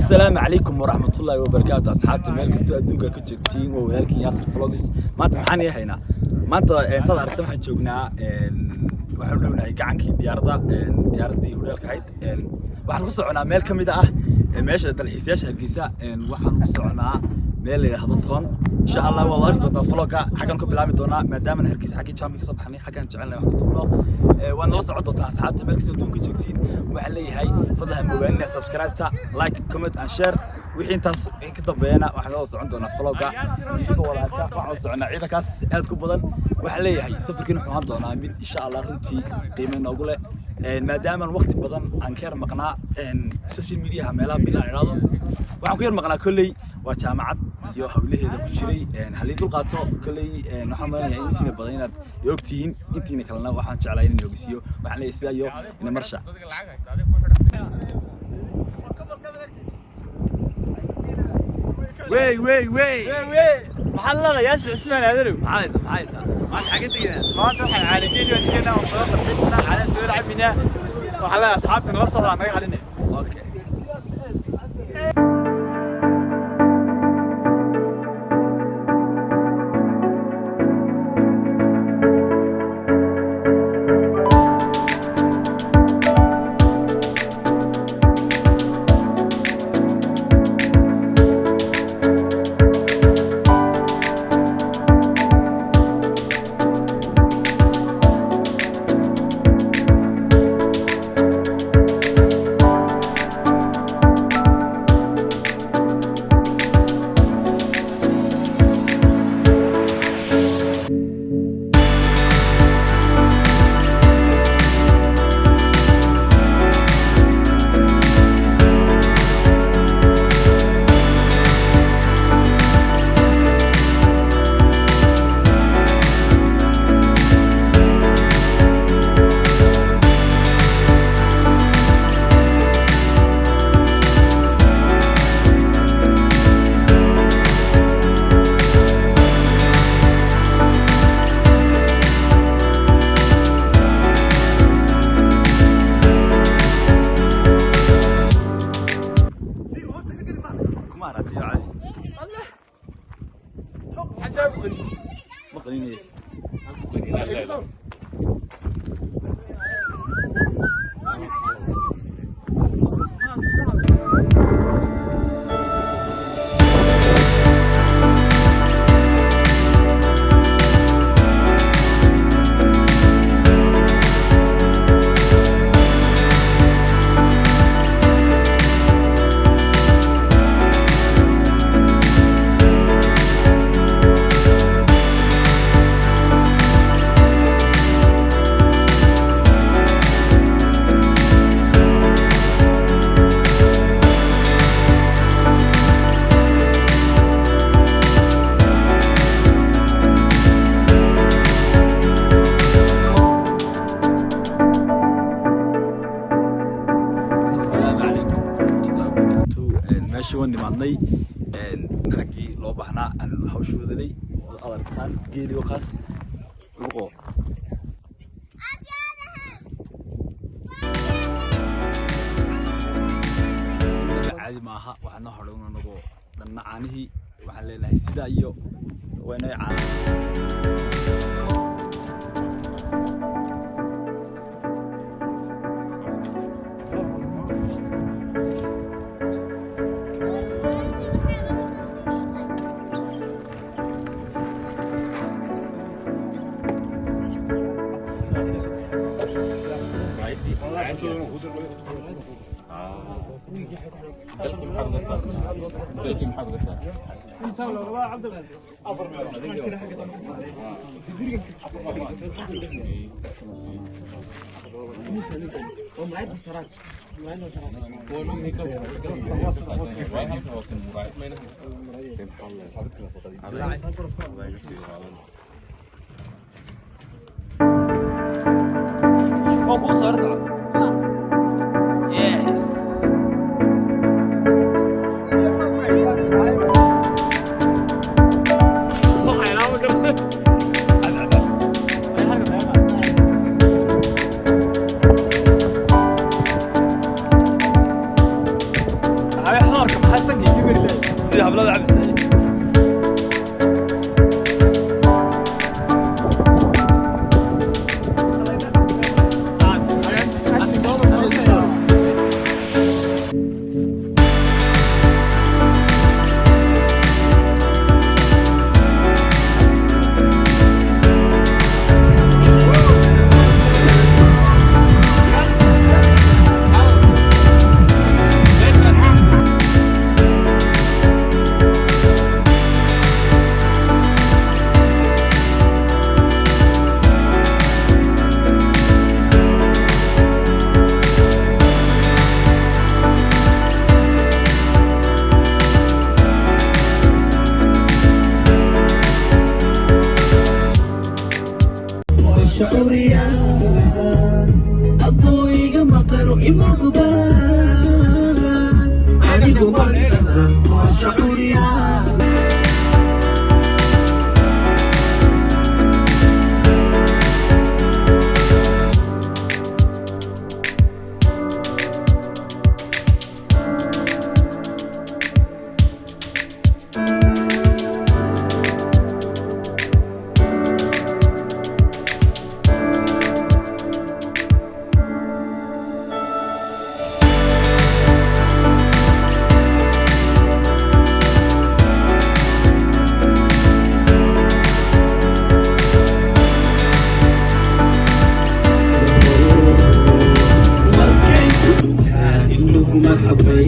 السلام عليكم ورحمة الله وبركاته أصحابتي مeel kasto adduunka ka joogtiin waa walaalkii Yaasir Vlogs maanta maxaan yahaynaa maanta sad aragtay waxaan joognaa waxaan u dhownahay gacankii diyaaradii hotelka ahayd waxaan ku soconaa meel kamid ah meesha dalxiisayaasha Hargeysa waxaan ku soconaa meel la yiraahdo Toon insha Allah waa arki doontaa vlogga xagan ku bilaabi doonaa maadaama Hargeysa xaqii jaamka ka soo baxnay xagan jecelnahay wax ku duubno waan nala socon doontaa asxaabta meel kasto adduunka joogtiin waxaan leeyahay fadlan mogaanina subscribe ta like comment and share wixii intaas ka dambeeyana waxaan nala socon doonaa vlogga shaqo walaalka waxaan soconaa ciidankaas aad ku badan waxaan leeyahay safarkiina waxaan doonaa mid insha Allah runtii qiimo noogu leh maadaama waqti badan aan ka yar maqnaa social media meelaha bilaan iraado waxaan ku yar maqnaa kulay waa jaamacad iyo hawlaheeda ku jiray halii dulqaato kulay waxaan maleeyahay intiina badan inaad ogtihiin intiina kalena waxaan jeclahay in ogsiyo waxaan leeyahay sida iyo in marsha وي محل ياسر اسمه هذا عايز ما حاجه ما انت waxay caaligeeyo intiina oo soo qabtisna على سوق لعبنا وحلا اصحابنا نوصل على naga xalina اوكي شوان دماني حقي لو بحنا أن حوشودني أذكر جيلي وخاص لقو عادي معها وحنا حلونا نقو لنا عنه وحنا لله سيدا يو وين عاد حمارك شعوريا الضوء مقر إمقبا عليكم بالسنة شعوريا مرحبا